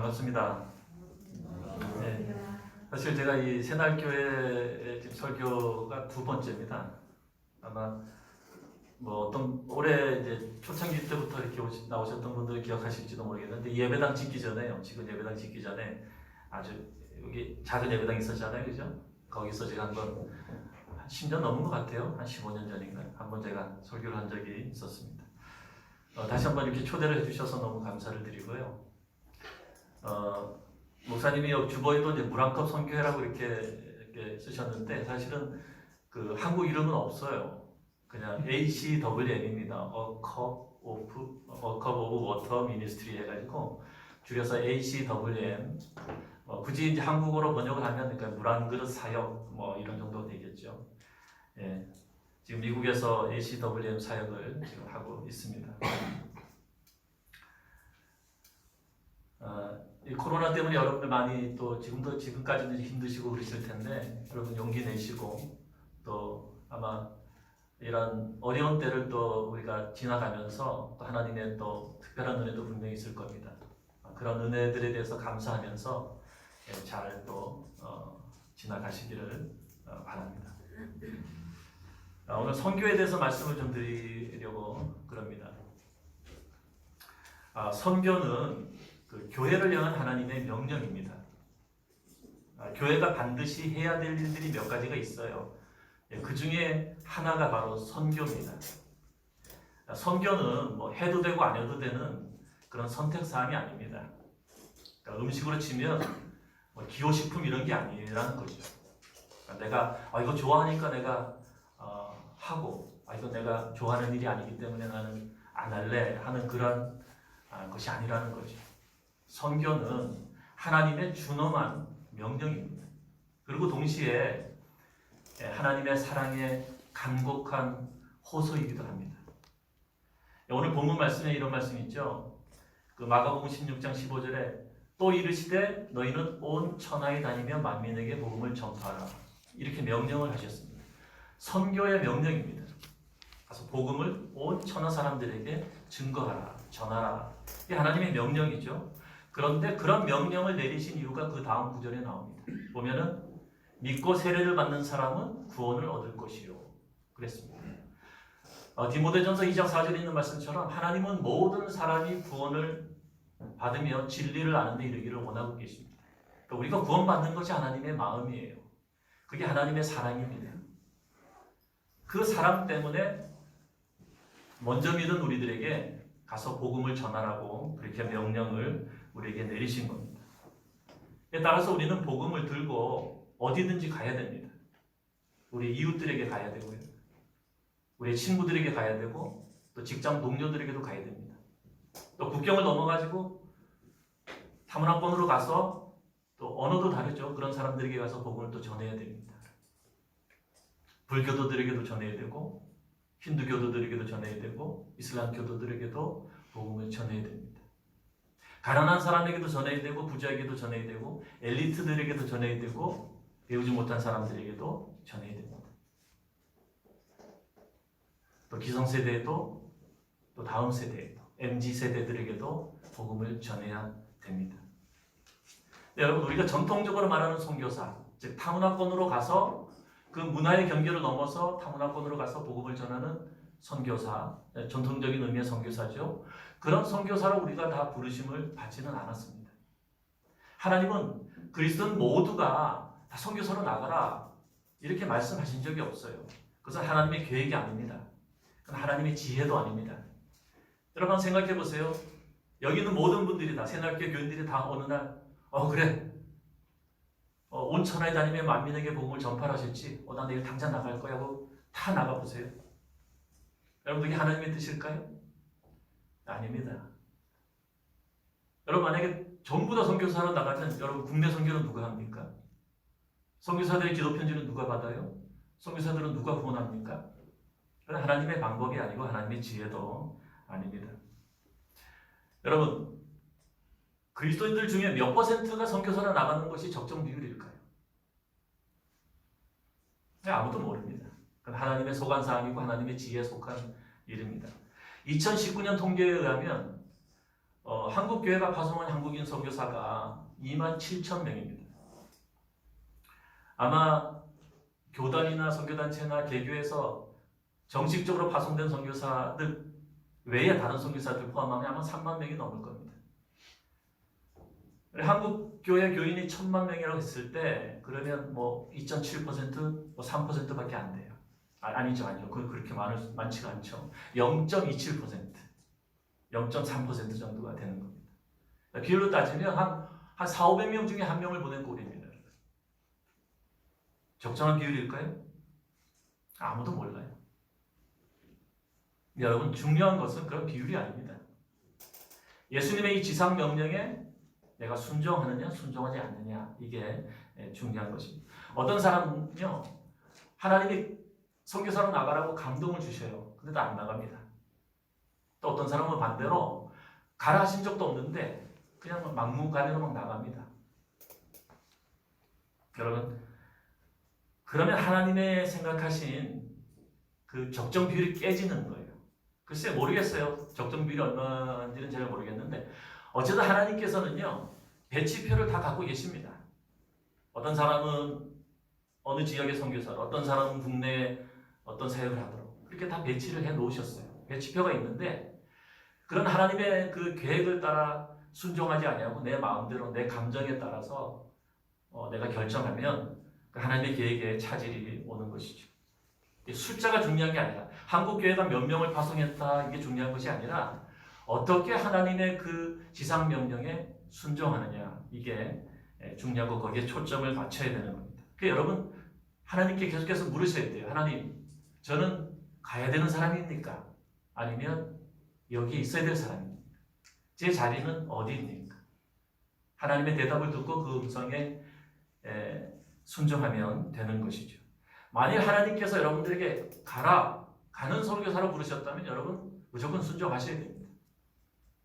반갑습니다. 네, 사실 제가 이 새날교회 지금 설교가 두 번째입니다. 아마 뭐 어떤 올해 이제 초창기 때부터 이렇게 나오셨던 분들은 기억하실지도 모르겠는데 예배당 짓기 전에요. 지금 예배당 짓기 전에 아주 여기 작은 예배당 있었잖아요, 그죠? 거기서 제가 한번 한 10년 넘은 것 같아요. 한 15년 전인가 한번 제가 설교를 한 적이 있었습니다. 다시 한번 이렇게 초대를 해주셔서 너무 감사를 드리고요. 목사님이 주보에도 이제 물한컵 선교회라고 이렇게 쓰셨는데 사실은 그 한국 이름은 없어요. 그냥 ACWM입니다. A Cup of Water Ministry 해가지고 줄여서 ACWM. 굳이 이제 한국어로 번역을 하면 그러니까 물 한 그릇 사역 뭐 이런 정도 되겠죠. 예, 지금 미국에서 ACWM 사역을 지금 하고 있습니다. 이 코로나 때문에 여러분들 많이 또 지금까지는 힘드시고 그러실 텐데 여러분 용기 내시고 또 아마 이런 어려운 때를 또 우리가 지나가면서 또 하나님의 또 특별한 은혜도 분명히 있을 겁니다. 그런 은혜들에 대해서 감사하면서 잘 또 지나가시기를 바랍니다. 오늘 선교에 대해서 말씀을 좀 드리려고 그럽니다. 선교는 그 교회를 향한 하나님의 명령입니다. 교회가 반드시 해야 될 일들이 몇 가지가 있어요. 그 중에 하나가 바로 선교입니다. 선교는 뭐 해도 되고 안 해도 되는 그런 선택사항이 아닙니다. 그러니까 음식으로 치면 뭐 기호식품 이런 게 아니라는 거죠. 그러니까 내가 이거 좋아하니까 내가 하고 이거 내가 좋아하는 일이 아니기 때문에 나는 안 할래 하는 그런 것이 아니라는 거죠. 선교는 하나님의 준엄한 명령입니다. 그리고 동시에 하나님의 사랑의 간곡한 호소이기도 합니다. 오늘 본문 말씀에 이런 말씀이 있죠. 그 마가복음 16장 15절에 또 이르시되 너희는 온 천하에 다니며 만민에게 복음을 전파하라. 이렇게 명령을 하셨습니다. 선교의 명령입니다. 가서 복음을 온 천하 사람들에게 증거하라, 전하라. 이게 하나님의 명령이죠. 그런데 그런 명령을 내리신 이유가 그 다음 구절에 나옵니다. 보면은 믿고 세례를 받는 사람은 구원을 얻을 것이요. 그랬습니다. 디모데전서 2장 4절에 있는 말씀처럼 하나님은 모든 사람이 구원을 받으며 진리를 아는 데 이르기를 원하고 계십니다. 그러니까 우리가 구원받는 것이 하나님의 마음이에요. 그게 하나님의 사랑입니다. 그 사랑 때문에 먼저 믿은 우리들에게 가서 복음을 전하라고 그렇게 명령을 우리에게 내리신 겁니다. 따라서 우리는 복음을 들고 어디든지 가야 됩니다. 우리 이웃들에게 가야 되고요. 우리 친구들에게 가야 되고 또 직장 동료들에게도 가야 됩니다. 또 국경을 넘어가지고 타문화권으로 가서 또 언어도 다르죠. 그런 사람들에게 가서 복음을 또 전해야 됩니다. 불교도들에게도 전해야 되고 힌두교도들에게도 전해야 되고 이슬람 교도들에게도 복음을 전해야 됩니다. 가난한 사람에게도 전해야 되고 부자에게도 전해야 되고 엘리트들에게도 전해야 되고 배우지 못한 사람들에게도 전해야 됩니다. 또 기성세대에도 또 다음 세대에도 MZ세대들에게도 복음을 전해야 됩니다. 네, 여러분 우리가 전통적으로 말하는 선교사, 즉 타문화권으로 가서 그 문화의 경계를 넘어서 타문화권으로 가서 복음을 전하는 선교사, 전통적인 의미의 선교사죠. 그런 선교사로 우리가 다 부르심을 받지는 않았습니다. 하나님은 그리스도인 모두가 다 선교사로 나가라 이렇게 말씀하신 적이 없어요. 그것은 하나님의 계획이 아닙니다. 그건 하나님의 지혜도 아닙니다. 여러분 생각해 보세요. 여기 있는 모든 분들이 다 새날교회 교인들이 다 어느 날 그래 온 천하에 다니며 만민에게 복음을 전파하셨지. 나 내일 당장 나갈 거야 하고 다 나가보세요. 여러분 그게 하나님의 뜻일까요? 아닙니다. 여러분 만약에 전부 다 선교사로 나가면 여러분 국내 선교는 누가 합니까? 선교사들의 기도 편지는 누가 받아요? 선교사들은 누가 구원합니까? 그건 하나님의 방법이 아니고 하나님의 지혜도 아닙니다. 여러분 그리스도인들 중에 몇 퍼센트가 선교사로 나가는 것이 적정 비율일까요? 아무도 모릅니다. 그건 하나님의 소관사항이고 하나님의 지혜에 속한 일입니다. 2019년 통계에 의하면 한국교회가 파송한 한국인 선교사가 27,000명입니다. 아마 교단이나 선교단체나 개교에서 정식적으로 파송된 선교사들 외에 다른 선교사들 포함하면 아마 3만 명이 넘을 겁니다. 한국교회 교인이 1,000만 명이라고 했을 때 그러면 뭐 2.7%, 뭐 3%밖에 안 돼요. 아니죠. 그렇게 많지가 않죠. 0.27%, 0.3% 정도가 되는 겁니다. 비율로 따지면 한 400~500명 중에 한 명을 보낸 꼴입니다. 적정한 비율일까요? 아무도 몰라요. 여러분, 중요한 것은 그런 비율이 아닙니다. 예수님의 이 지상 명령에 내가 순종하느냐 순종하지 않느냐, 이게 중요한 것입니다. 어떤 사람은요, 하나님이 선교사로 나가라고 감동을 주셔요. 근데도 안 나갑니다. 또 어떤 사람은 반대로 가라 하신 적도 없는데 그냥 막무가내로 막 나갑니다. 여러분, 그러면 하나님의 생각하신 그 적정 비율이 깨지는 거예요. 글쎄 모르겠어요. 적정 비율이 얼마인지는 제가 모르겠는데 어쨌든 하나님께서는요, 배치표를 다 갖고 계십니다. 어떤 사람은 어느 지역의 선교사로, 어떤 사람은 국내에 어떤 사역을 하도록 그렇게 다 배치를 해 놓으셨어요. 배치표가 있는데 그런 하나님의 그 계획을 따라 순종하지 아니하고 내 마음대로 내 감정에 따라서 내가 결정하면 그 하나님의 계획에 차질이 오는 것이죠. 숫자가 중요한 게 아니라, 한국교회가 몇 명을 파송했다 이게 중요한 것이 아니라 어떻게 하나님의 그 지상 명령에 순종하느냐, 이게 중요하고 거기에 초점을 맞춰야 되는 겁니다. 그러니까 여러분, 하나님께 계속해서 물으셔야 돼요. 하나님, 저는 가야 되는 사람입니까? 아니면 여기 있어야 될 사람입니까? 제 자리는 어디입니까? 하나님의 대답을 듣고 그 음성에 순종하면 되는 것이죠. 만일 하나님께서 여러분들에게 가는 선교사로 부르셨다면 여러분 무조건 순종하셔야 됩니다.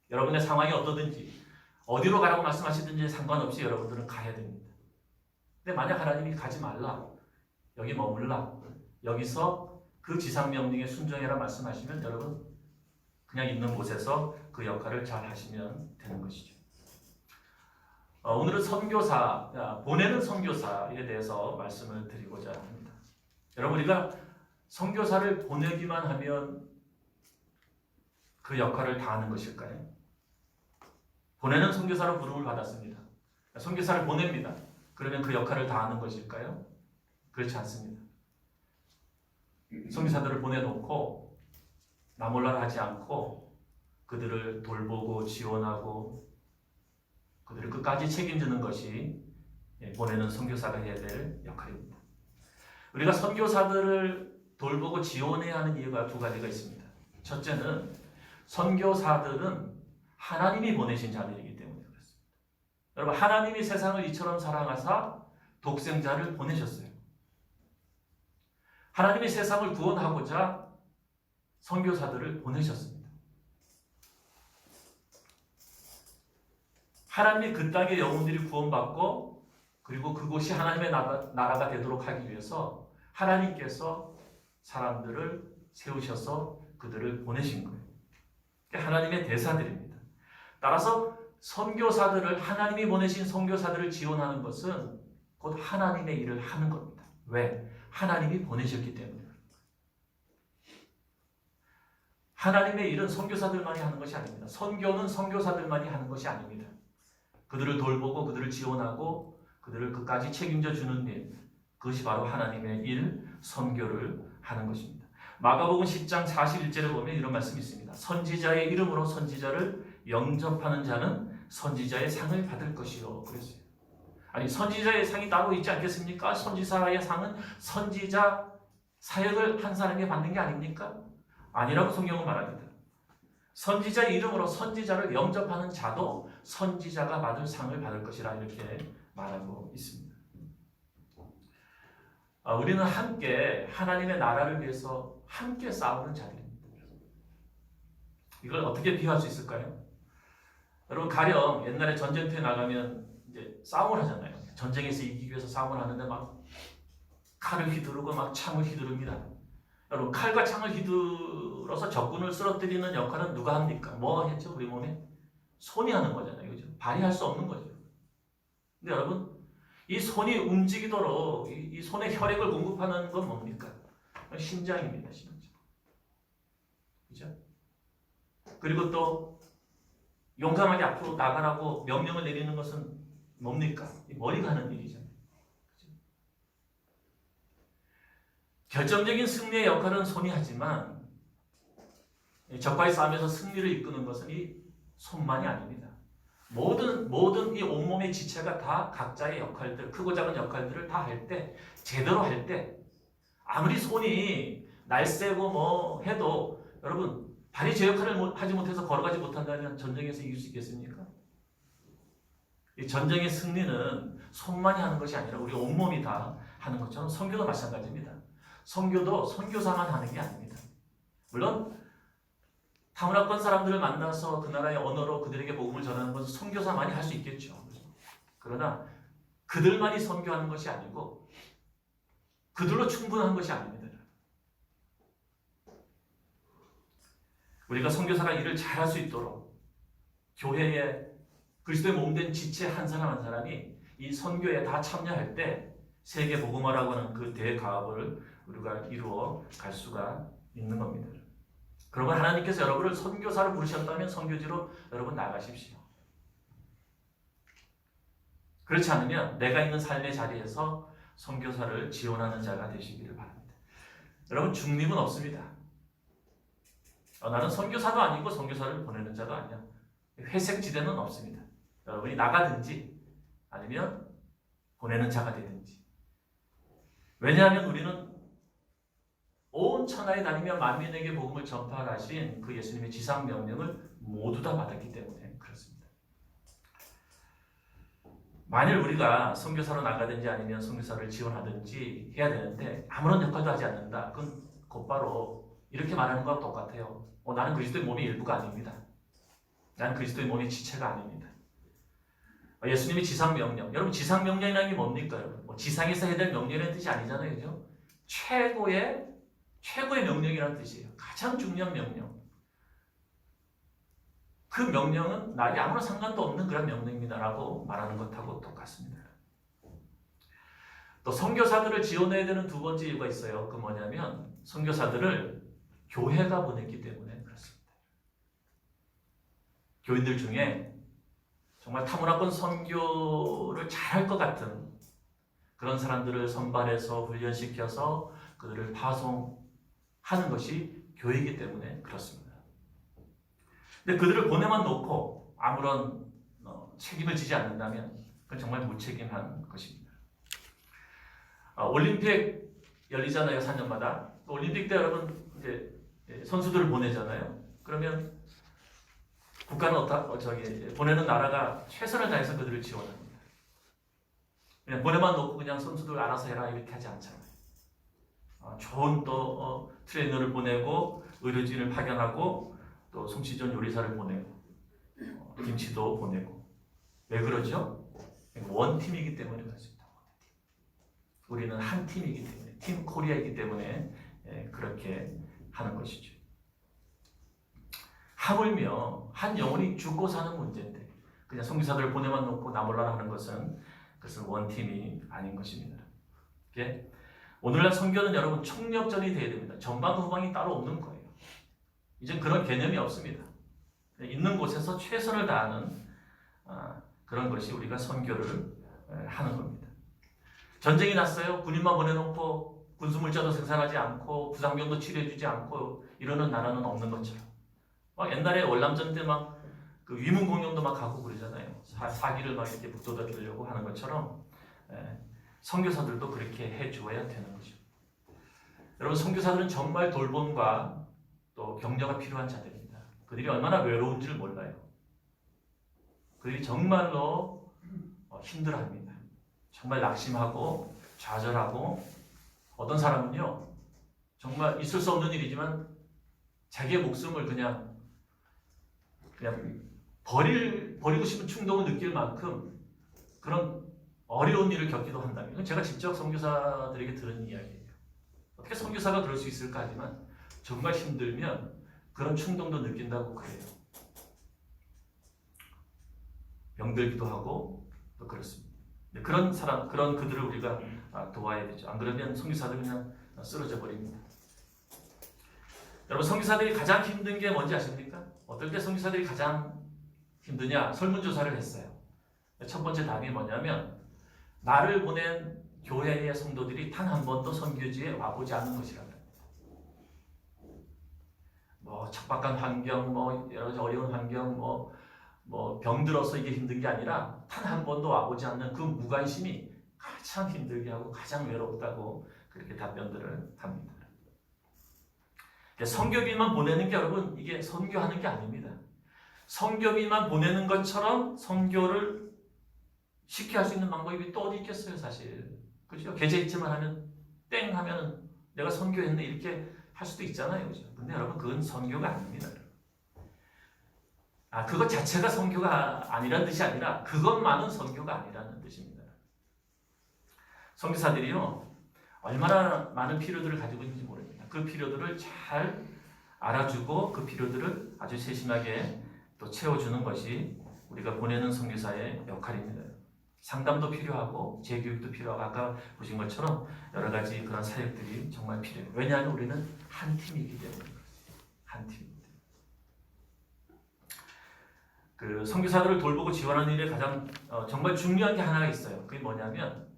여러분의 상황이 어떠든지 어디로 가라고 말씀하시든지 상관없이 여러분들은 가야 됩니다. 근데 만약 하나님이 가지 말라, 여기 머물라, 여기서 그 지상 명령에 순종해라 말씀하시면 여러분 그냥 있는 곳에서 그 역할을 잘 하시면 되는 것이죠. 오늘은 선교사, 보내는 선교사에 대해서 말씀을 드리고자 합니다. 여러분, 우리가 선교사를 보내기만 하면 그 역할을 다하는 것일까요? 보내는 선교사로 부름을 받았습니다. 선교사를 보냅니다. 그러면 그 역할을 다하는 것일까요? 그렇지 않습니다. 선교사들을 보내놓고 나 몰라라 하지 않고 그들을 돌보고 지원하고 그들을 끝까지 책임지는 것이 보내는 선교사가 해야 될 역할입니다. 우리가 선교사들을 돌보고 지원해야 하는 이유가 두 가지가 있습니다. 첫째는 선교사들은 하나님이 보내신 자들이기 때문에 그렇습니다. 여러분, 하나님이 세상을 이처럼 사랑하사 독생자를 보내셨어요. 하나님이 세상을 구원하고자 선교사들을 보내셨습니다. 하나님이 그 땅의 영혼들이 구원받고 그리고 그곳이 하나님의 나라가 되도록 하기 위해서 하나님께서 사람들을 세우셔서 그들을 보내신 거예요. 하나님의 대사들입니다. 따라서 선교사들을, 하나님이 보내신 선교사들을 지원하는 것은 곧 하나님의 일을 하는 겁니다. 왜? 하나님이 보내셨기 때문에. 하나님의 일은 선교사들만이 하는 것이 아닙니다. 선교는 선교사들만이 하는 것이 아닙니다. 그들을 돌보고 그들을 지원하고 그들을 끝까지 책임져 주는 일, 그것이 바로 하나님의 일, 선교를 하는 것입니다. 마가복음 10장 41절에 보면 이런 말씀이 있습니다. 선지자의 이름으로 선지자를 영접하는 자는 선지자의 상을 받을 것이요. 그랬어요. 아니, 선지자의 상이 따로 있지 않겠습니까? 선지자의 상은 선지자 사역을 한 사람이 받는 게 아닙니까? 아니라고 성경은 말합니다. 선지자의 이름으로 선지자를 영접하는 자도 선지자가 받을 상을 받을 것이라 이렇게 말하고 있습니다. 우리는 함께 하나님의 나라를 위해서 함께 싸우는 자들입니다. 이걸 어떻게 비유할 수 있을까요? 여러분, 가령 옛날에 전쟁터에 나가면 이제 싸움을 하잖아요. 전쟁에서 이기기 위해서 싸움을 하는데 막 칼을 휘두르고 막 창을 휘두릅니다. 여러분, 칼과 창을 휘둘러서 적군을 쓰러뜨리는 역할은 누가 합니까? 뭐 했죠? 우리 몸에? 손이 하는 거잖아요. 그죠? 발이 할 수 없는 거죠. 근데 여러분, 이 손이 움직이도록 이 손에 혈액을 공급하는 건 뭡니까? 심장입니다. 심장. 그죠? 그리고 또 용감하게 앞으로 나가라고 명령을 내리는 것은 뭡니까? 이 머리가 하는 일이잖아요. 그죠? 결정적인 승리의 역할은 손이 하지만 적과의 싸움에서 승리를 이끄는 것은 이 손만이 아닙니다. 모든 이 온몸의 지체가 다 각자의 역할들, 크고 작은 역할들을 다 할 때, 제대로 할 때, 아무리 손이 날쌔고 뭐 해도 여러분, 발이 제 역할을 하지 못해서 걸어가지 못한다면 전쟁에서 이길 수 있겠습니까? 이 전쟁의 승리는 손만이 하는 것이 아니라 우리 온몸이 다 하는 것처럼 선교도 마찬가지입니다. 선교도 선교사만 하는 게 아닙니다. 물론 타문화권 사람들을 만나서 그 나라의 언어로 그들에게 복음을 전하는 것은 선교사만이 할 수 있겠죠. 그러나 그들만이 선교하는 것이 아니고 그들로 충분한 것이 아닙니다. 우리가 선교사가 일을 잘할 수 있도록 교회에 그리스도의 몸된 지체 한 사람 한 사람이 이 선교에 다 참여할 때 세계 복음화라고 하는 그 대가업을 우리가 이루어 갈 수가 있는 겁니다. 그러면 하나님께서 여러분을 선교사로 부르셨다면 선교지로 여러분 나가십시오. 그렇지 않으면 내가 있는 삶의 자리에서 선교사를 지원하는 자가 되시기를 바랍니다. 여러분 중립은 없습니다. 나는 선교사도 아니고 선교사를 보내는 자도 아니야. 회색 지대는 없습니다. 여러분이 나가든지 아니면 보내는 자가 되든지. 왜냐하면 우리는 온 천하에 다니며 만민에게 복음을 전파하신 그 예수님의 지상 명령을 모두 다 받았기 때문에 그렇습니다. 만일 우리가 선교사로 나가든지 아니면 선교사를 지원하든지 해야 되는데 아무런 역할도 하지 않는다. 그건 곧바로 이렇게 말하는 거와 똑같아요. 나는 그리스도의 몸의 일부가 아닙니다. 나는 그리스도의 몸의 지체가 아닙니다. 예수님의 지상 명령. 여러분 지상 명령이라는 게 뭡니까? 여러분? 지상에서 해야 될 명령이라는 뜻이 아니잖아요. 그죠? 최고의 명령이라는 뜻이에요. 가장 중요한 명령. 그 명령은 나에게 아무런 상관도 없는 그런 명령입니다라고 말하는 것하고 똑같습니다. 또 선교사들을 지원해야 되는 두 번째 이유가 있어요. 그 뭐냐면 선교사들을 교회가 보냈기 때문에 그렇습니다. 교인들 중에 정말 타문화권 선교를 잘할 것 같은 그런 사람들을 선발해서 훈련시켜서 그들을 파송하는 것이 교회이기 때문에 그렇습니다. 근데 그들을 보내만 놓고 아무런 책임을 지지 않는다면 그건 정말 무책임한 것입니다. 올림픽 열리잖아요, 4년마다. 올림픽 때 여러분 이제 선수들을 보내잖아요. 그러면 국가는 보내는 나라가 최선을 다해서 그들을 지원합니다. 그냥 보내만 놓고 그냥 선수들 알아서 해라 이렇게 하지 않잖아요. 좋은 또 트레이너를 보내고 의료진을 파견하고 또 솜씨좋은 요리사를 보내고 김치도 보내고. 왜 그러죠? 원팀이기 때문에 그렇습니다. 우리는 한 팀이기 때문에, 팀 코리아이기 때문에 그렇게 하는 것이죠. 하물며 한 영혼이 죽고 사는 문제인데 그냥 선교사들을 보내만 놓고 나 몰라라 하는 것은 그것은 원팀이 아닌 것입니다. 오늘날 선교는 여러분 총력전이 돼야 됩니다. 전방 후방이 따로 없는 거예요. 이젠 그런 개념이 없습니다. 있는 곳에서 최선을 다하는 그런 것이 우리가 선교를 하는 겁니다. 전쟁이 났어요. 군인만 보내놓고 군수물자도 생산하지 않고 부상병도 치료해주지 않고 이러는 나라는 없는 것처럼. 옛날에 월남전 때 막 그 위문공연도 막 가고 그러잖아요. 사기를 막 이렇게 북돋아 주려고 하는 것처럼 선교사들도 그렇게 해줘야 되는 거죠. 여러분 선교사들은 정말 돌봄과 또 격려가 필요한 자들입니다. 그들이 얼마나 외로운지를 몰라요. 그들이 정말로 힘들어합니다. 정말 낙심하고 좌절하고 어떤 사람은요 정말 있을 수 없는 일이지만 자기의 목숨을 그냥 버리고 싶은 충동을 느낄 만큼 그런 어려운 일을 겪기도 한다면 제가 직접 선교사들에게 들은 이야기예요. 어떻게 선교사가 그럴 수 있을까 하지만 정말 힘들면 그런 충동도 느낀다고 그래요. 병들기도 하고 또 그렇습니다. 그런 사람, 그런 그들을 우리가 도와야 되죠. 안 그러면 선교사들 그냥 쓰러져 버립니다. 여러분, 선교사들이 가장 힘든 게 뭔지 아십니까? 어떨 때 선교사들이 가장 힘드냐? 설문조사를 했어요. 첫 번째 답이 뭐냐면 나를 보낸 교회의 성도들이 단 한 번도 선교지에 와보지 않는 것이라고 합니다. 뭐 척박한 환경, 뭐 여러 가지 어려운 환경, 뭐 병들어서 이게 힘든 게 아니라 단 한 번도 와보지 않는 그 무관심이 가장 힘들게 하고 가장 외롭다고 그렇게 답변들을 합니다. 선교비만 보내는 게 여러분 이게 선교하는 게 아닙니다. 선교비만 보내는 것처럼 선교를 쉽게 할 수 있는 방법이 또 어디 있겠어요, 사실. 그죠? 계좌 이체만 하면 땡 하면은 내가 선교했네 이렇게 할 수도 있잖아요, 그죠? 근데 여러분 그건 선교가 아닙니다. 그것 자체가 선교가 아니라는 뜻이 아니라 그것만은 선교가 아니라는 뜻입니다. 선교사들이요 얼마나 많은 필요들을 가지고 있는지 모릅니다. 그 필요들을 잘 알아주고 그 필요들을 아주 세심하게 또 채워주는 것이 우리가 보내는 선교사의 역할입니다. 상담도 필요하고 재교육도 필요하고 아까 보신 것처럼 여러 가지 그런 사역들이 정말 필요해요. 왜냐하면 우리는 한 팀이기 때문에 한 팀입니다. 그 선교사들을 돌보고 지원하는 일에 가장 정말 중요한 게 하나가 있어요. 그게 뭐냐면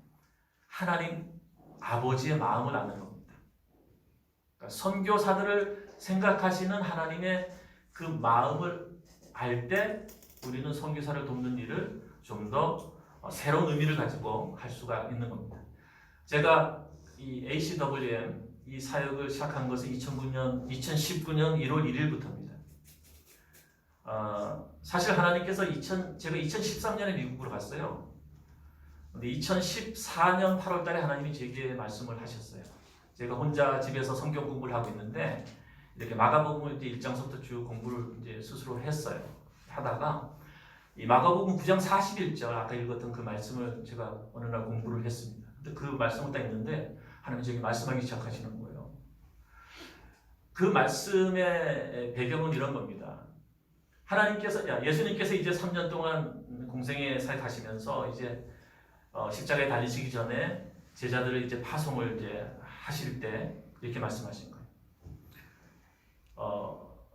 하나님 아버지의 마음을 아는 겁니다. 그러니까 선교사들을 생각하시는 하나님의 그 마음을 알 때 우리는 선교사를 돕는 일을 좀 더 새로운 의미를 가지고 할 수가 있는 겁니다. 제가 이 ACWM 이 사역을 시작한 것은 2019년 1월 1일부터입니다. 사실 하나님께서 제가 2013년에 미국으로 갔어요. 근데 2014년 8월 달에 하나님이 제게 말씀을 하셨어요. 제가 혼자 집에서 성경 공부를 하고 있는데 이렇게 마가복음을 이제 1장부터 쭉 공부를 이제 스스로 했어요. 하다가 이 마가복음 9장 41절 아까 읽었던 그 말씀을 제가 어느 날 공부를 했습니다. 근데 그 말씀을 딱 읽는데 하나님이 제게 말씀하기 시작하시는 거예요. 그 말씀의 배경은 이런 겁니다. 예수님께서 이제 3년 동안 공생애 사역하시면서 이제 십자가에 달리시기 전에 제자들을 이제 파송을 이제 하실 때 이렇게 말씀하신 거예요.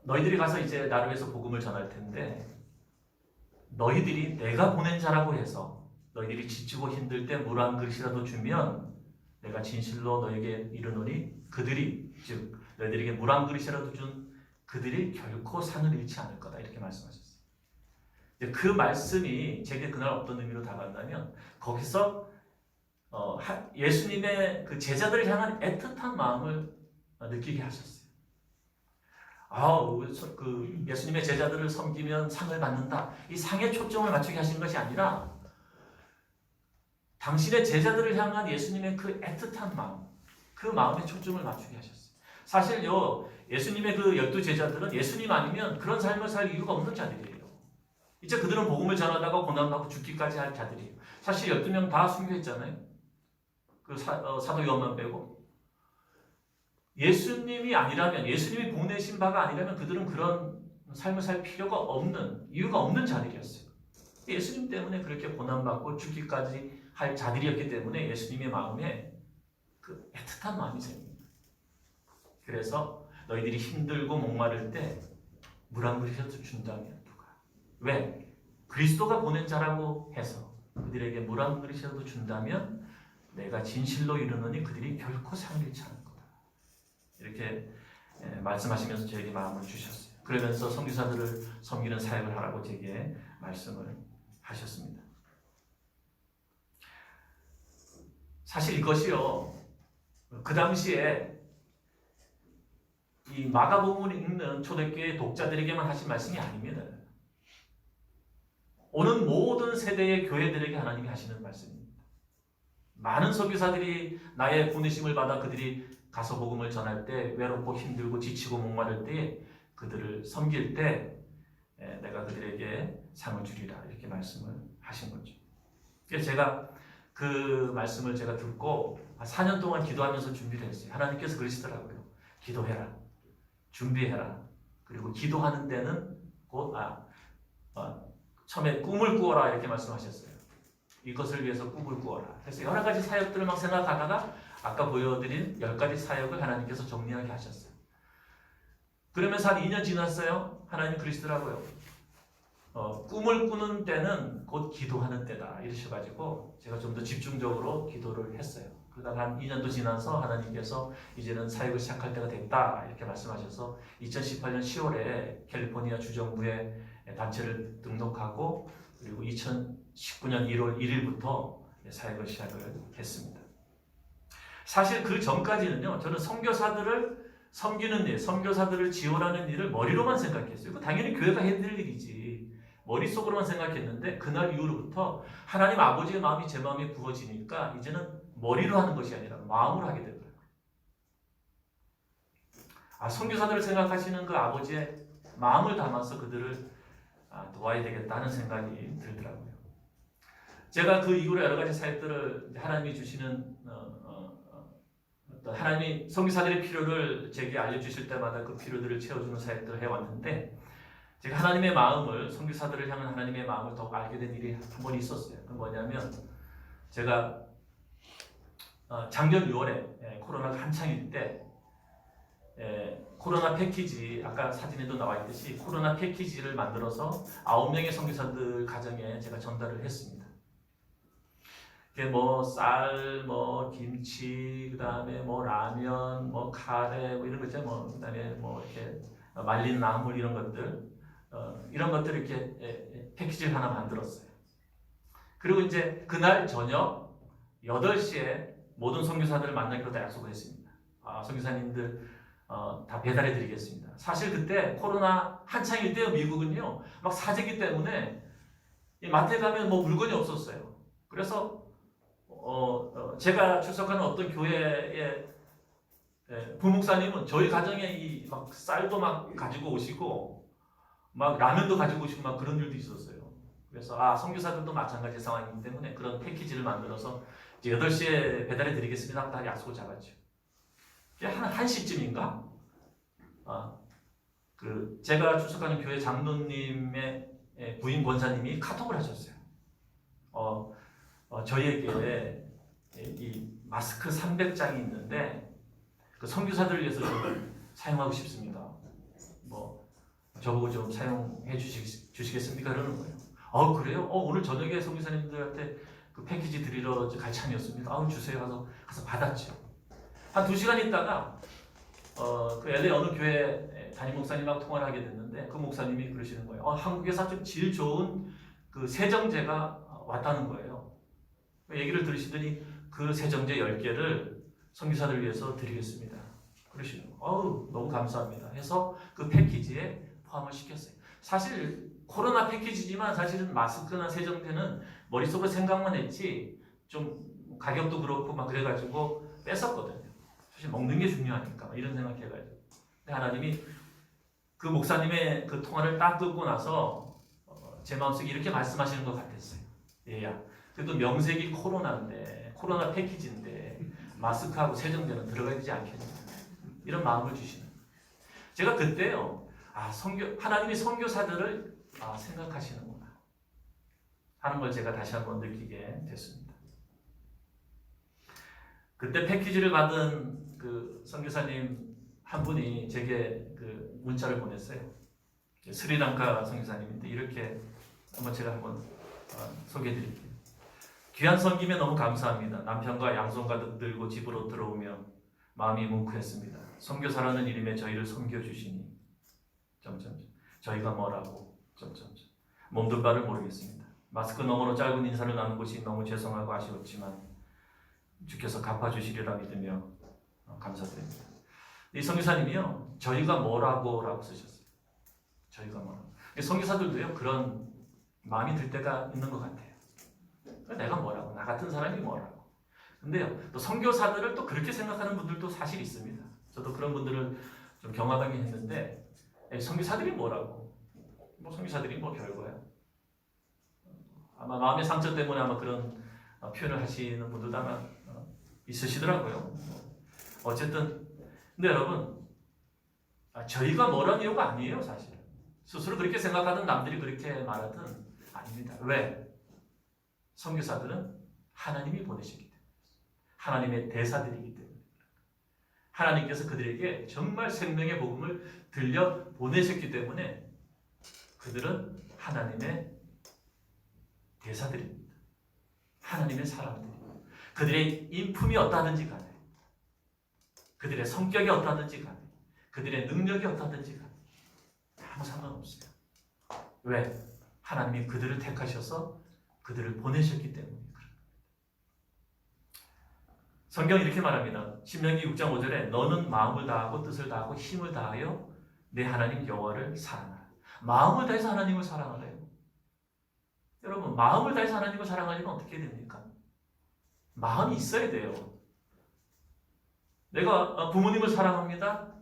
너희들이 가서 이제 나를 위해서 복음을 전할 텐데 너희들이 내가 보낸 자라고 해서 너희들이 지치고 힘들 때 물 한 그릇이라도 주면 내가 진실로 너에게 이르노니 그들이 즉 너희들에게 물 한 그릇이라도 준 그들이 결코 산을 잃지 않을 거다 이렇게 말씀하셨어요. 그 말씀이 제게 그날 어떤 의미로 다가왔냐면 거기서 예수님의 그 제자들을 향한 애틋한 마음을 느끼게 하셨어요. 그 예수님의 제자들을 섬기면 상을 받는다. 이 상에 초점을 맞추게 하신 것이 아니라 당신의 제자들을 향한 예수님의 그 애틋한 마음, 그 마음에 초점을 맞추게 하셨어요. 사실요, 예수님의 그 12제자들은 예수님 아니면 그런 삶을 살 이유가 없는 자들이에요. 이제 그들은 복음을 전하다가 고난받고 죽기까지 할 자들이에요. 사실 12명 다 순교했잖아요. 그 사도 요한만 빼고. 예수님이 아니라면, 예수님이 보내신 바가 아니라면 그들은 그런 삶을 살 필요가 없는, 이유가 없는 자들이었어요. 예수님 때문에 그렇게 고난받고 죽기까지 할 자들이었기 때문에 예수님의 마음에 그 애틋한 마음이 생깁니다. 그래서 너희들이 힘들고 목마를 때 물 한 그릇이라도 준다면 누가? 왜? 그리스도가 보낸 자라고 해서 그들에게 물 한 그릇이라도 준다면 내가 진실로 이르노니 그들이 결코 상을 잃지 않을 거다. 이렇게 말씀하시면서 저에게 마음을 주셨어요. 그러면서 선교사들을 섬기는 사역을 하라고 제게 말씀을 하셨습니다. 사실 이것이요, 그 당시에 이 마가복음을 읽는 초대교회 독자들에게만 하신 말씀이 아닙니다. 오는 모든 세대의 교회들에게 하나님이 하시는 말씀입니다. 많은 선교사들이 나의 보내심을 받아 그들이 가서 복음을 전할 때 외롭고 힘들고 지치고 목마를 때 그들을 섬길 때 내가 그들에게 상을 주리라 이렇게 말씀을 하신 거죠. 그래서 제가 그 말씀을 제가 듣고 4년 동안 기도하면서 준비를 했어요. 하나님께서 그러시더라고요. 기도해라. 준비해라. 그리고 기도하는 때는 곧 처음에 꿈을 꾸어라 이렇게 말씀하셨어요. 이것을 위해서 꿈을 꾸어라. 그래서 여러 가지 사역들을 막 생각하다가 아까 보여드린 10가지 사역을 하나님께서 정리하게 하셨어요. 그러면서 한 2년 지났어요. 하나님 그러시더라고요. 꿈을 꾸는 때는 곧 기도하는 때다 이러셔가지고 제가 좀 더 집중적으로 기도를 했어요. 그러다가 한 2년도 지나서 하나님께서 이제는 사역을 시작할 때가 됐다 이렇게 말씀하셔서 2018년 10월에 캘리포니아 주정부에 단체를 등록하고 그리고 2019년 1월 1일부터 사역을 시작을 했습니다. 사실 그 전까지는요, 저는 선교사들을 섬기는 일, 선교사들을 지원하는 일을 머리로만 생각했어요. 이거 당연히 교회가 해야 될 일이지. 머릿속으로만 생각했는데 그날 이후로부터 하나님 아버지의 마음이 제 마음에 부어지니까 이제는 머리로 하는 것이 아니라 마음으로 하게 되더라고요. 선교사들을 생각하시는 그 아버지의 마음을 담아서 그들을 도와야 되겠다 하는 생각이 들더라고요. 제가 그 이후로 여러 가지 사역들을 하나님이 주시는 하나님이 선교사들의 필요를 제게 알려주실 때마다 그 필요들을 채워주는 사역들을 해왔는데 제가 하나님의 마음을 선교사들을 향한 하나님의 마음을 더욱 알게 된 일이 한 번 있었어요. 그건 뭐냐면 제가 작년 6월에 코로나가 한창일 때 코로나 패키지 아까 사진에도 나와 있듯이 코로나 패키지를 만들어서 9명의 선교사들 가정에 제가 전달을 했습니다. 뭐 쌀, 뭐 김치, 그다음에 뭐 라면, 뭐 카레, 뭐 이런 거 있잖아요. 뭐 그다음에 뭐 이렇게 말린 나물 이런 것들, 이런 것들 이렇게 패키지를 하나 만들었어요. 그리고 이제 그날 저녁 8시에 모든 선교사들을 만나기로 다 약속을 했습니다. 선교사님들 다 배달해 드리겠습니다. 사실 그때 코로나 한창일 때요, 미국은요, 막 사재기 때문에 마트에 가면 뭐 물건이 없었어요. 그래서 제가 출석하는 어떤 교회의 부목사님은 저희 가정에 이 막 쌀도 막 가지고 오시고 막 라면도 가지고 오시고 막 그런 일도 있었어요. 그래서 선교사들도 마찬가지 상황이기 때문에 그런 패키지를 만들어서 이제 8시에 배달해 드리겠습니다. 다 약속을 잡았죠. 한 1시쯤인가? 제가 출석하는 교회 장로님의 부인 권사님이 카톡을 하셨어요. 저희에게 이 마스크 300장이 있는데 그 선교사들을 위해서 좀 사용하고 싶습니다. 뭐 저보고 좀 사용해 주시겠습니까? 그러는 거예요. 그래요? 오늘 저녁에 선교사님들한테 그 패키지 드리러 갈 참이었습니다. 주세요. 가서 받았죠. 한 2시간 있다가 그 LA 어느 교회 담임 목사님하고 통화를 하게 됐는데 그 목사님이 그러시는 거예요. 한국에서 좀 질 좋은 그 세정제가 왔다는 거예요. 얘기를 들으시더니 그 세정제 10개를 선교사들 위해서 드리겠습니다. 그러시는 거예요. 너무 감사합니다. 해서 그 패키지에 포함을 시켰어요. 사실 코로나 패키지지만 사실은 마스크나 세정제는 머릿속으로 생각만 했지 좀 가격도 그렇고 막 그래가지고 뺐었거든요. 사실 먹는 게 중요하니까 이런 생각해가지고. 근데 하나님이 그 목사님의 그 통화를 딱 듣고 나서 제 마음속에 이렇게 말씀하시는 것 같았어요. 얘야, 그래도 명색이 코로나인데 코로나 패키지인데 마스크하고 세정제는 들어가야 되지 않겠냐, 이런 마음을 주시는. 제가 그때요, 하나님이 선교사들을 생각하시는구나 하는 걸 제가 다시 한번 느끼게 됐습니다. 그때 패키지를 받은 그 선교사님 한 분이 제게 그 문자를 보냈어요. 스리랑카 선교사님인데 이렇게 제가 소개해 드릴게요. 귀한 섬김에 너무 감사합니다. 남편과 양손 들고 집으로 들어오며 마음이 뭉클했습니다. 선교사라는 이름에 저희를 섬겨주시니 저희가 뭐라고 몸둘 바를 모르겠습니다. 마스크 너머로 짧은 인사를 나눈 것이 너무 죄송하고 아쉬웠지만 주께서 갚아주시리라 믿으며 감사드립니다. 이 선교사님이요, 저희가 뭐라고 쓰셨어요. 저희가 뭐라고. 선교사들도요 그런 마음이 들 때가 있는 것 같아요. 내가 뭐라고, 나 같은 사람이 뭐라고. 근데요, 또 선교사들을 또 그렇게 생각하는 분들도 사실 있습니다. 저도 그런 분들을 좀 경험하긴 했는데, 선교사들이 뭐라고? 선교사들이 뭐 별거야. 아마 마음의 상처 때문에 아마 그런 표현을 하시는 분들도 아마 있으시더라고요. 어쨌든, 근데 여러분, 저희가 뭐라는 이유가 아니에요, 사실. 스스로 그렇게 생각하든 남들이 그렇게 말하든 아닙니다. 왜? 선교사들은 하나님이 보내시기 때문에, 하나님의 대사들이기 때문에, 하나님께서 그들에게 정말 생명의 복음을 들려 보내셨기 때문에 그들은 하나님의 대사들입니다. 하나님의 사람들입니다. 그들의 인품이 어떠하든지 간에, 그들의 성격이 어떠하든지 간에, 그들의 능력이 어떠하든지 간에 아무 상관없어요. 왜? 하나님이 그들을 택하셔서 그들을 보내셨기 때문에. 성경이 이렇게 말합니다. 신명기 6장 5절에 너는 마음을 다하고 뜻을 다하고 힘을 다하여 내 하나님 여호와를 사랑하라. 마음을 다해서 하나님을 사랑하래요. 여러분, 마음을 다해서 하나님을 사랑하려면 어떻게 됩니까? 마음이 있어야 돼요. 내가 부모님을 사랑합니다.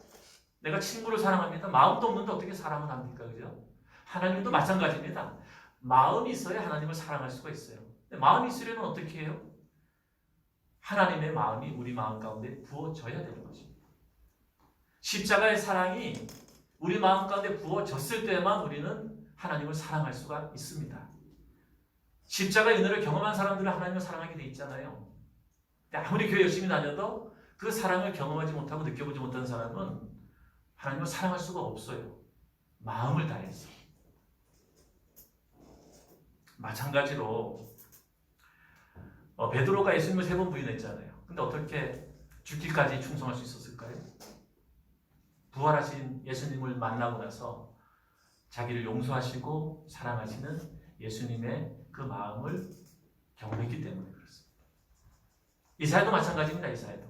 내가 친구를 사랑합니다. 마음도 없는데 어떻게 사랑을 합니까? 그죠? 하나님도 마찬가지입니다. 마음이 있어야 하나님을 사랑할 수가 있어요. 근데 마음이 있으려면 어떻게 해요? 하나님의 마음이 우리 마음 가운데 부어져야 되는 것입니다. 십자가의 사랑이 우리 마음 가운데 부어졌을 때만 우리는 하나님을 사랑할 수가 있습니다. 십자가의 은혜를 경험한 사람들은 하나님을 사랑하게 돼 있잖아요. 근데 아무리 교회 열심히 다녀도 그 사랑을 경험하지 못하고 느껴보지 못한 사람은 하나님을 사랑할 수가 없어요. 마음을 다해서. 마찬가지로 베드로가 예수님을 3번 부인했잖아요. 근데 어떻게 죽기까지 충성할 수 있었을까요? 부활하신 예수님을 만나고 나서 자기를 용서하시고 사랑하시는 예수님의 그 마음을 경험했기 때문에 그렇습니다. 이사야도 마찬가지입니다. 이사야도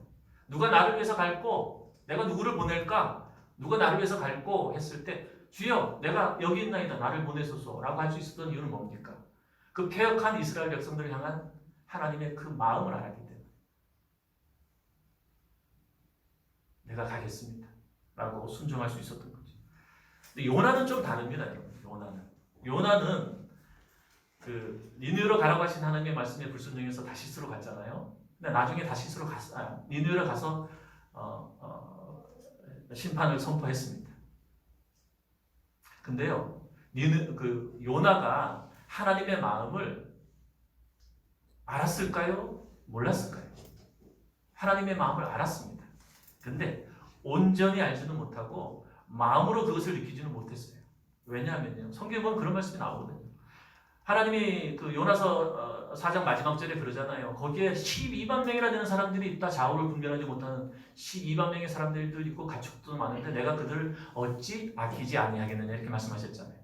누가 나를 위해서 갈고 내가 누구를 보낼까? 누가 나를 위해서 갈고 했을 때 주여 내가 여기 있나이다 나를 보내소서 라고 할 수 있었던 이유는 뭡니까? 그 패역한 이스라엘 백성들을 향한 하나님의 그 마음을 알았기 때문에 내가 가겠습니다 라고 순종할 수 있었던 거죠. 근데 요나는 좀 다릅니다. 요나는 그 니느웨로 가라고 하신 하나님의 말씀에 불순종해서 다시스로 갔잖아요. 근데 나중에 다시스로 니느웨로 가서 심판을 선포했습니다. 근데요, 요나가 하나님의 마음을 알았을까요? 몰랐을까요? 하나님의 마음을 알았습니다. 근데 온전히 알지는 못하고 마음으로 그것을 느끼지는 못했어요. 왜냐하면요, 성경에 보면 그런 말씀이 나오거든요. 하나님이 그 요나서 4장 마지막 절에 그러잖아요. 거기에 12만 명이나 되는 사람들이 있다. 좌우를 분별하지 못하는 12만 명의 사람들도 있고 가축도 많은데 내가 그들을 어찌 아끼지 아니하겠느냐 이렇게 말씀하셨잖아요.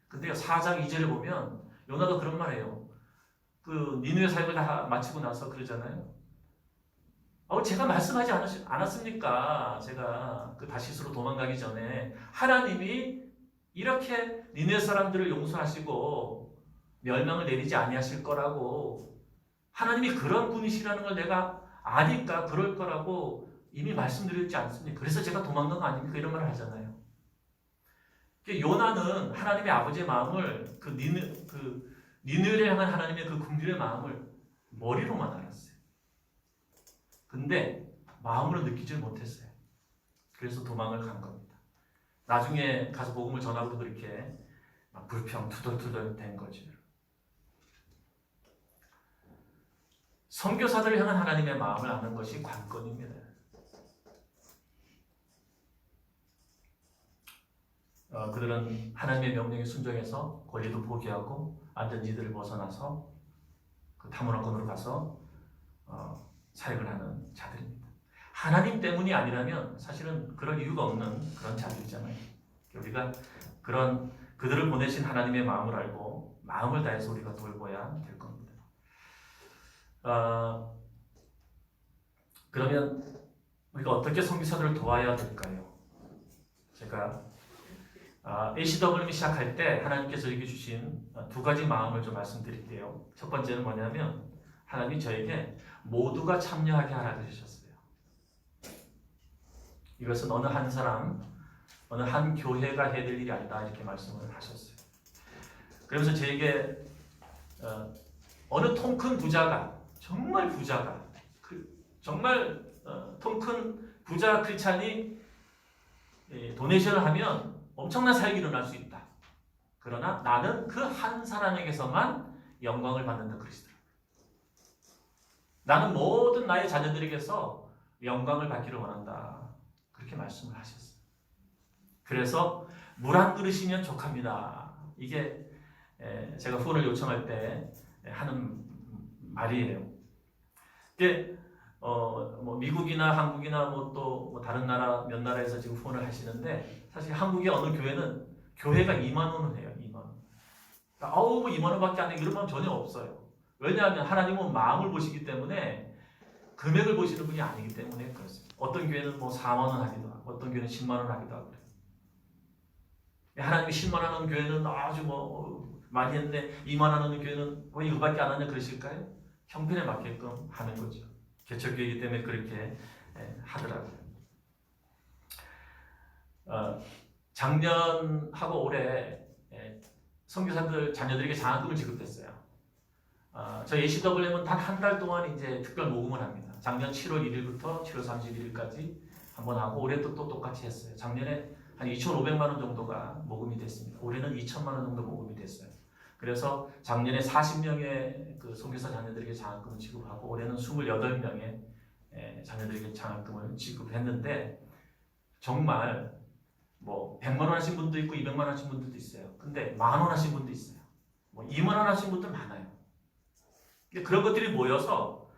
근데요, 4장 2절에 보면 요나가 그런 말이에요. 그 니느웨 사역을 다 마치고 나서 그러잖아요. 제가 말씀하지 않았습니까? 제가 그 다시스로 도망가기 전에 하나님이 이렇게 니느웨 사람들을 용서하시고 멸망을 내리지 아니하실 거라고 하나님이 그런 분이시라는 걸 내가 아니까 그럴 거라고 이미 말씀드렸지 않습니까? 그래서 제가 도망간 거 아닙니까? 이런 말을 하잖아요. 요나는 하나님의 아버지의 마음을 니느웨를 향한 하나님의 그 긍휼의 마음을 머리로만 알았어요. 근데 마음으로 느끼지 못했어요. 그래서 도망을 간 겁니다. 나중에 가서 복음을 전하고도 그렇게 막 불평 투덜투덜 된 거죠. 선교사들을 향한 하나님의 마음을 아는 것이 관건입니다. 그들은 하나님의 명령에 순종해서 권리도 포기하고 안전지대를 벗어나서 그 타문화권으로 가서 사역을 하는 자들입니다. 하나님 때문이 아니라면 사실은 그럴 이유가 없는 그런 자들이잖아요. 우리가 그런 그들을 보내신 하나님의 마음을 알고 마음을 다해서 우리가 돌봐야 될 겁니다. 그러면 우리가 어떻게 선교사들을 도와야 될까요? 제가 ACW를 시작할 때 하나님께서 이렇게 주신 2가지 마음을 좀 말씀드릴게요. 첫 번째는 뭐냐면 하나님이 저에게 모두가 참여하게 하라 그러셨어요. 이것은 어느 한 사람, 어느 한 교회가 해야 될 일이 아니다 이렇게 말씀을 하셨어요. 그러면서 저에게 어느 통 큰 부자가 정말 부자가 정말 통 큰 부자 크리스찬이 도네이션을 하면 엄청난 사역이 일어날 수 있다. 그러나 나는 그 한 사람에게서만 영광을 받는다 그러시더라고요. 나는 모든 나의 자녀들에게서 영광을 받기를 원한다. 그렇게 말씀을 하셨어요. 그래서 물 한 그릇이면 족합니다. 이게 제가 후원을 요청할 때 하는 말이에요. 이게 뭐 미국이나 한국이나 뭐 또 다른 나라 몇 나라에서 지금 후원을 하시는데 사실 한국의 어느 교회는 교회가 2만 원을 해요. 2만 원. 아우 2만 원밖에 안 해. 이런 마음 전혀 없어요. 왜냐하면 하나님은 마음을 보시기 때문에 금액을 보시는 분이 아니기 때문에 그렇습니다. 어떤 교회는 뭐 4만 원 하기도 하고 어떤 교회는 10만 원 하기도 하고 그래요. 하나님이 10만 원 하는 교회는 아주 뭐 많이 했는데 2만 원 하는 교회는 왜 이거밖에 안 하냐 그러실까요? 형편에 맞게끔 하는 거죠. 개척교회이기 때문에 그렇게 하더라고요. 작년하고 올해 선교사들 자녀들에게 장학금을 지급했어요. 저희 ACWM은 단 한 달 동안 이제 특별 모금을 합니다. 작년 7월 1일부터 7월 31일까지 한번 하고 올해 또 똑같이 했어요. 작년에 한 2,500만 원 정도가 모금이 됐습니다. 올해는 2천만 원 정도 모금이 됐어요. 그래서 작년에 40명의 그 선교사 자녀들에게 장학금을 지급하고 올해는 28명의 자녀들에게 장학금을 지급했는데 정말 뭐 100만 원 하신 분도 있고 200만 원 하신 분들도 있어요. 근데 10,000원 하신 분도 있어요. 뭐 2만 원 하신 분들 많아요. 그런 것들이 모여서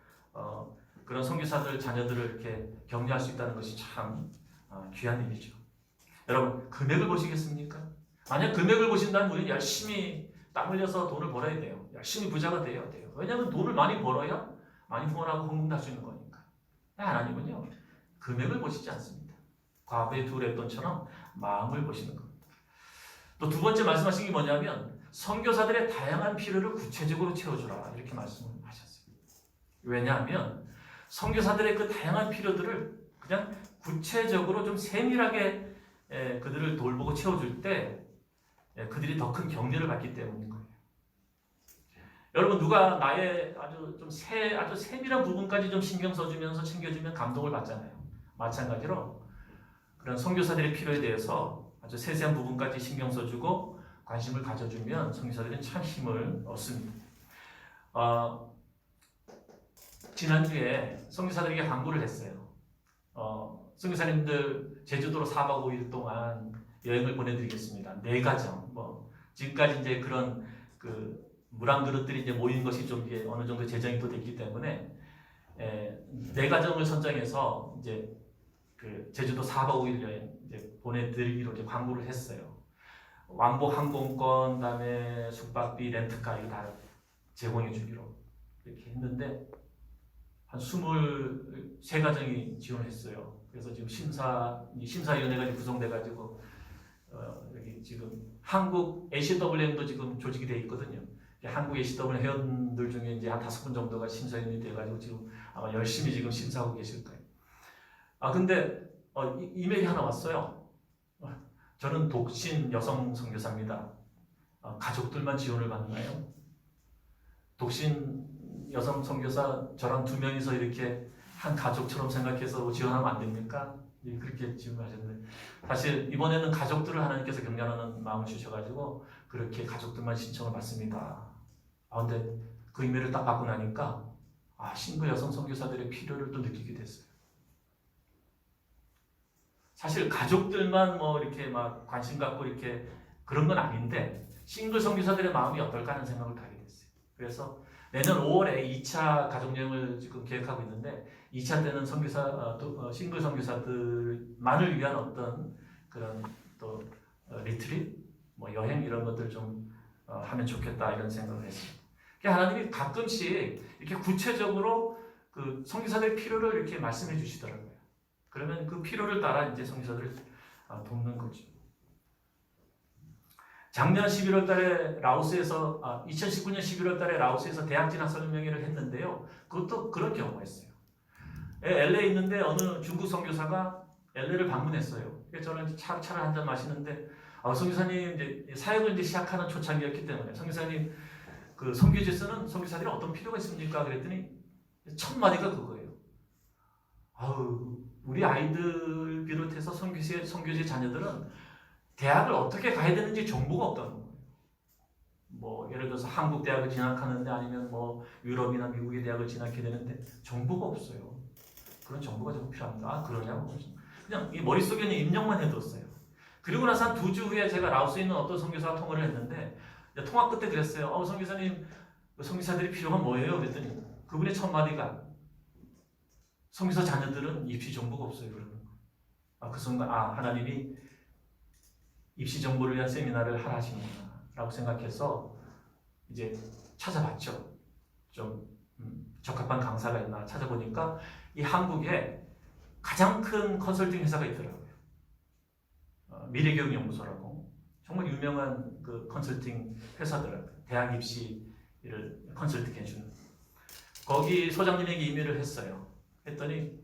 그런 선교사들 자녀들을 이렇게 격려할 수 있다는 것이 참 귀한 일이죠. 여러분 금액을 보시겠습니까? 만약 금액을 보신다면 우리는 열심히 땀 흘려서 돈을 벌어야 돼요. 열심히 부자가 돼야 돼요. 왜냐하면 돈을 많이 벌어야 많이 후원하고 헌금할 수 있는 거니까. 하나님은요 금액을 보시지 않습니다. 과거의 두 랩돈처럼 마음을 보시는 겁니다. 또 두 번째 말씀하신 게 뭐냐면 선교사들의 다양한 필요를 구체적으로 채워주라 이렇게 말씀을 하셨어요. 왜냐하면 선교사들의 그 다양한 필요들을 그냥 구체적으로 좀 세밀하게 그들을 돌보고 채워줄 때 그들이 더 큰 격려를 받기 때문인 거예요. 여러분 누가 나의 아주 세밀한 부분까지 좀 신경 써주면서 챙겨주면 감동을 받잖아요. 마찬가지로 그런 선교사들의 필요에 대해서 아주 세세한 부분까지 신경 써주고 관심을 가져주면 선교사들은 참 힘을 얻습니다. 지난주에 선교사들에게 광고를 했어요. 선교사님들 제주도로 4박 5일 동안 여행을 보내드리겠습니다. 4가정 지금까지 이제 그런 그 물 한 그릇들이 이제 모인 것이 좀 이제 어느 정도 재정이 또 됐기 때문에 4가정을 선정해서 이제 그 제주도 4박 5일 여행 이제 보내드리기로 이제 광고를 했어요. 왕복 항공권, 그다음에 숙박비, 렌트카 이거 다 제공해 주기로 이렇게 했는데 한 23가정이 지원을 했어요. 그래서 지금 심사위원회가 구성돼 가지고 여기 지금 한국 ACWM도 지금 조직이 돼 있거든요. 한국 ACWM 회원들 중에 이제 한 5분 정도가 심사위원이 돼 가지고 지금 아마 열심히 지금 심사하고 계실 거예요. 근데 이메일이 하나 왔어요. 저는 독신 여성 선교사입니다. 가족들만 지원을 받나요? 독신 여성 선교사 저랑 2명이서 이렇게 한 가족처럼 생각해서 지원하면 안 됩니까? 그렇게 질문하셨는데 사실 이번에는 가족들을 하나님께서 격려하는 마음을 주셔가지고 그렇게 가족들만 신청을 받습니다. 근데 그 이메일을 딱 받고 나니까 싱글 여성 선교사들의 필요를 또 느끼게 됐어요. 사실 가족들만 뭐 이렇게 막 관심 갖고 이렇게 그런 건 아닌데 싱글 선교사들의 마음이 어떨까 하는 생각을 하게 됐어요. 그래서 내년 5월에 2차 가족여행을 지금 계획하고 있는데 2차 때는 싱글 선교사들만을 위한 어떤 그런 또 리트릿, 뭐 여행 이런 것들 좀 하면 좋겠다 이런 생각을 했어요. 하나님이 가끔씩 이렇게 구체적으로 그 선교사들의 필요를 이렇게 말씀해 주시더라고요. 그러면 그 필요를 따라 이제 선교사들을 돕는 거죠. 작년 11월 달에 라오스에서 2019년 11월 달에 라오스에서 대학 진학 설명회를 했는데요. 그것도 그런 경우가 있어요. LA에 있는데 어느 중국 선교사가 LA를 방문했어요. 그래서 저는 차를 한잔 마시는데 선교사님 이제 사역을 이제 시작하는 초창기였기 때문에 선교사님 그 선교지에 쓰는 선교사들이 어떤 필요가 있습니까? 그랬더니 첫 마디가 그거예요. 우리 아이들 비롯해서 선교지 자녀들은 대학을 어떻게 가야 되는지 정보가 없다는 거예요. 뭐 예를 들어서 한국 대학을 진학하는데 아니면 뭐 유럽이나 미국의 대학을 진학해야 되는데 정보가 없어요. 그런 정보가 좀 필요합니다. 아 그러냐고 그냥 이 머릿속에 있는 입력만 해뒀어요. 그리고 나서 한 2주 후에 제가 라오스에 있는 어떤 선교사와 통화를 했는데 통화 끝에 그랬어요. 선교사님 선교사들이 필요가 뭐예요? 그랬더니 그분의 첫 마디가 선교사 자녀들은 입시 정보가 없어요. 그러는 거예요. 그 순간 하나님이 입시 정보를 위한 세미나를 하라 하시는구나 라고 생각해서 이제 찾아봤죠. 좀 적합한 강사가 있나 찾아보니까 이 한국에 가장 큰 컨설팅 회사가 있더라고요. 미래교육연구소라고 정말 유명한 그 컨설팅 회사더라고요. 대학 입시를 컨설팅 해주는. 거기 소장님에게 이메일을 했어요. 했더니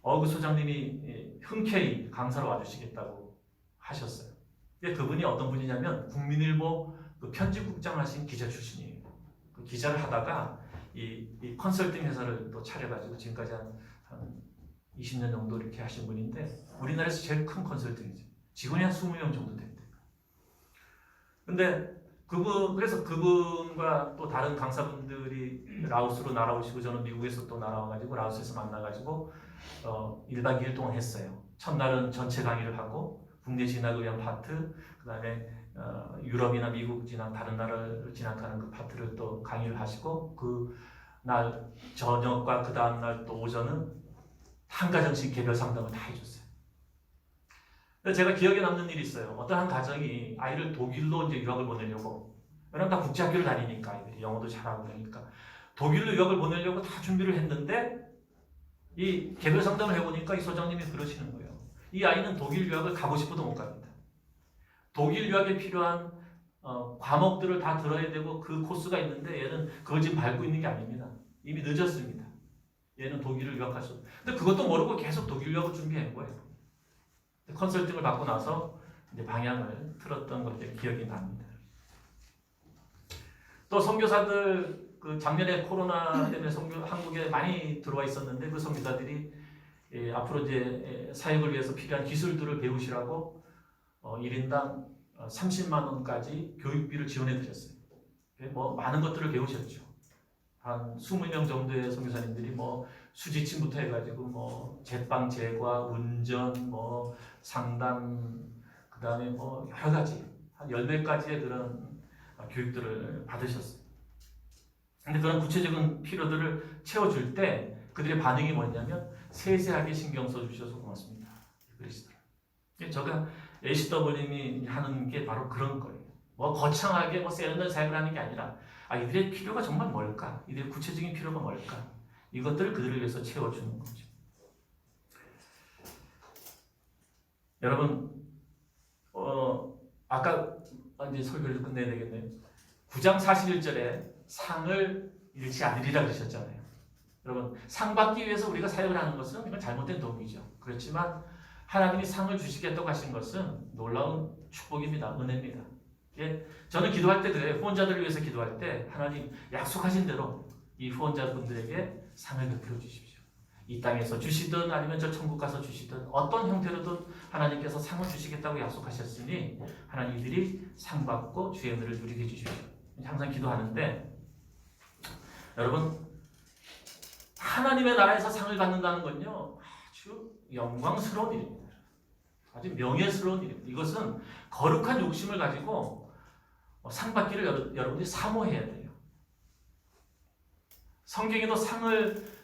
그 소장님이 흔쾌히 강사로 와주시겠다고 하셨어요. 그분이 어떤 분이냐면 국민일보 그 편집국장 하신 기자 출신이에요. 그 기자를 하다가 이 컨설팅 회사를 또 차려가지고 지금까지 한 20년 정도 이렇게 하신 분인데 우리나라에서 제일 큰 컨설팅이죠. 직원이 한 20명 정도 된대요. 근데 그래서 그분과 또 다른 강사분들이 라오스로 날아오시고 저는 미국에서 또 날아와가지고 라오스에서 만나가지고 1박 2일 동안 했어요. 첫날은 전체 강의를 하고 국내 진학을 위한 파트, 그 다음에 유럽이나 미국 진학, 다른 나라를 진학하는 그 파트를 또 강의를 하시고 그 날 저녁과 그 다음날 또 오전은 한 가정씩 개별 상담을 다 해줬어요. 제가 기억에 남는 일이 있어요. 어떤 한 가정이 아이를 독일로 이제 유학을 보내려고, 왜냐면 다 국제학교를 다니니까 아이들이 영어도 잘하고 그러니까 독일로 유학을 보내려고 다 준비를 했는데 이 개별 상담을 해보니까 이 소장님이 그러시는 거예요. 이 아이는 독일 유학을 가고 싶어도 못 갑니다. 독일 유학에 필요한 과목들을 다 들어야 되고 그 코스가 있는데 얘는 그걸 지금 밟고 있는 게 아닙니다. 이미 늦었습니다. 얘는 독일을 유학할 수 없어요. 근데 그것도 모르고 계속 독일 유학을 준비한 거예요. 컨설팅을 받고 나서 이제 방향을 틀었던 것들 기억이 납니다. 또 선교사들 그 작년에 코로나 때문에 한국에 많이 들어와 있었는데 그 선교사들이 앞으로 이제 사역을 위해서 필요한 기술들을 배우시라고 1인당 30만 원까지 교육비를 지원해 드렸어요. 뭐 많은 것들을 배우셨죠. 한 20명 정도의 선교사님들이 뭐 수지침부터 해가지고 뭐 제빵 제과, 운전, 뭐 상담, 그 다음에 뭐 여러 가지 한 10몇 가지의 그런 교육들을 받으셨어요. 근데 그런 구체적인 필요들을 채워줄 때 그들의 반응이 뭐냐면 세세하게 신경 써주셔서 고맙습니다. 그러시더라고요. 제가 ACW님이 하는 게 바로 그런 거예요. 뭐 거창하게 뭐 세련된 사역을 하는 게 아니라 이들의 필요가 정말 뭘까? 이들의 구체적인 필요가 뭘까? 이것들을 그들을 위해서 채워주는 거죠. 여러분, 아까 이제 설교를 끝내야 되겠네요. 9장 41절에 상을 잃지 않으리라 그러셨잖아요. 여러분, 상 받기 위해서 우리가 사역을 하는 것은 이건 잘못된 도구이죠. 그렇지만 하나님이 상을 주시겠다고 하신 것은 놀라운 축복입니다. 은혜입니다. 저는 기도할 때 그래요. 후원자들을 위해서 기도할 때 하나님 약속하신 대로 이 후원자분들에게 상을 베풀어 주십시오. 이 땅에서 주시든 아니면 저 천국 가서 주시든 어떤 형태로든 하나님께서 상을 주시겠다고 약속하셨으니 하나님 이들이 상 받고 주의 은혜를 누리게 해주십시오. 항상 기도하는데 여러분 하나님의 나라에서 상을 받는다는 건요 아주 영광스러운 일입니다. 아주 명예스러운 일입니다. 이것은 거룩한 욕심을 가지고 상 받기를 여러분들이 사모해야 돼요. 성경에도 상을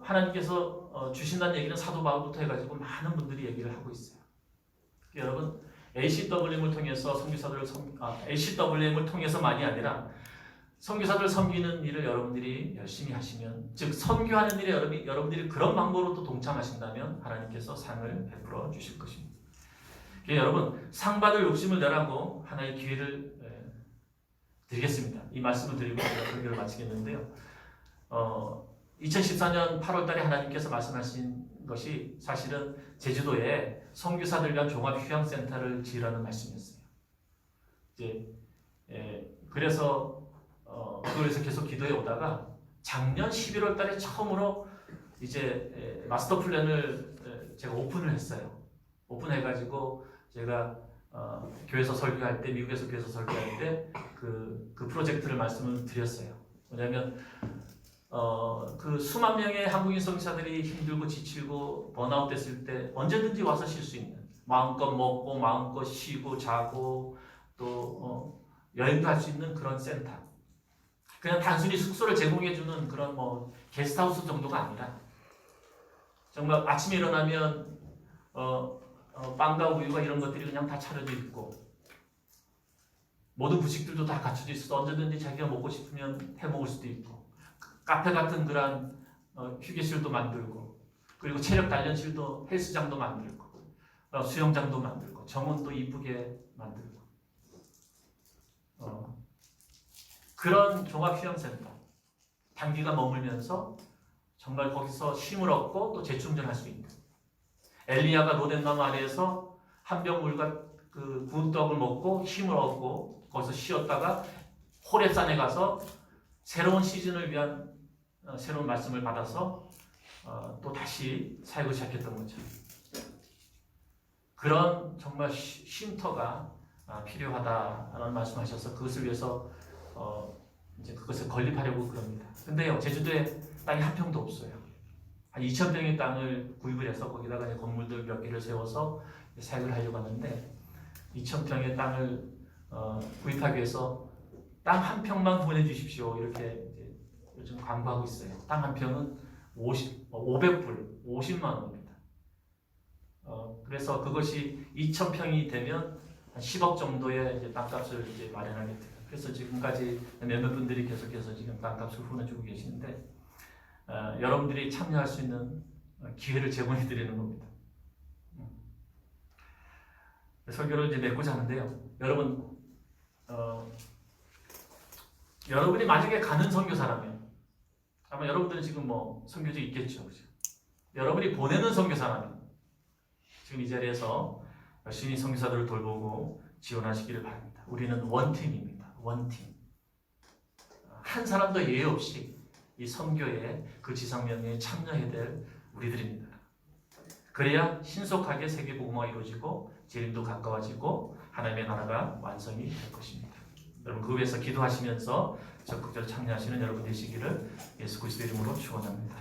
하나님께서 주신다는 얘기는 사도 바울부터 해가지고 많은 분들이 얘기를 하고 있어요. 여러분 ACWM을 통해서 ACWM을 통해서만이 아니라 선교사들 섬기는 일을 여러분들이 열심히 하시면, 즉 선교하는 일에 여러분들이 그런 방법으로 또 동참하신다면 하나님께서 상을 베풀어 주실 것입니다. 여러분 상 받을 욕심을 내라고 하나의 기회를 드리겠습니다. 이 말씀을 드리고 제가 설교를 마치겠는데요. 2014년 8월달에 하나님께서 말씀하신 것이 사실은 제주도에 선교사들 위한 종합 휴양센터를 지으라는 말씀이었어요. 그래서 그걸 위해서 계속 기도해 오다가 작년 11월달에 처음으로 이제 마스터 플랜을 제가 오픈을 했어요. 오픈해가지고 제가 교회에서 설교할 때, 미국에서 교회에서 설교할 때 그 프로젝트를 말씀을 드렸어요. 뭐냐면 그 수만 명의 한국인 선교사들이 힘들고 지치고 번아웃 됐을 때 언제든지 와서 쉴 수 있는, 마음껏 먹고 마음껏 쉬고 자고 또 여행도 할 수 있는 그런 센터. 그냥 단순히 숙소를 제공해주는 그런 뭐 게스트하우스 정도가 아니라 정말 아침에 일어나면 빵과 우유가 이런 것들이 그냥 다 차려져 있고 모든 부식들도 다 갖춰져 있어서 언제든지 자기가 먹고 싶으면 해 먹을 수도 있고, 카페 같은 그런 휴게실도 만들고, 그리고 체력 단련실도, 헬스장도 만들고, 수영장도 만들고, 정원도 이쁘게 만들고, 그런 종합휴양센터, 단기간 머물면서 정말 거기서 쉼을 얻고 또 재충전할 수 있는, 엘리야가 로덴나무 아래에서 한 병 물과 그 구운 떡을 먹고 힘을 얻고 거기서 쉬었다가 호렙산에 가서 새로운 시즌을 위한 새로운 말씀을 받아서 또 다시 사역을 시작했던 거죠. 그런 정말 쉼터가 필요하다라는 말씀하셔서 그것을 위해서 이제 그것을 건립하려고 그럽니다. 근데요, 제주도에 땅이 한 평도 없어요. 한 2,000평의 땅을 구입을 해서 거기다가 이제 건물들 몇 개를 세워서 사역을 하려고 하는데, 2,000평의 땅을 구입하기 위해서 땅 한 평만 보내주십시오, 이렇게 이제 요즘 광고하고 있어요. 땅 한 평은 500불, 50만 원입니다. 그래서 그것이 2,000평이 되면 한 10억 정도의 이제 땅값을 이제 마련하게 돼요. 그래서 지금까지 몇몇 분들이 계속해서 지금 땅값을 후원해주고 계시는데, 여러분들이 참여할 수 있는 기회를 제공해 드리는 겁니다. 설교를 이제 맺고자 하는데요. 여러분이 만약에 가는 선교사라면, 아마 여러분들은 지금 뭐 선교지 있겠죠, 그죠? 여러분이 보내는 선교사라면 지금 이 자리에서 열심히 선교사들을 돌보고 지원하시기를 바랍니다. 우리는 원팀입니다. 원팀. 한 사람도 예외 없이 이 선교에, 그 지상명령에 참여해야 될 우리들입니다. 그래야 신속하게 세계복음화가 이루어지고 재림도 가까워지고 하나님의 나라가 완성이 될 것입니다. 여러분, 그 위해서 기도하시면서 적극적으로 참여하시는 여러분 되시기를 예수 그리스도 이름으로 축원합니다.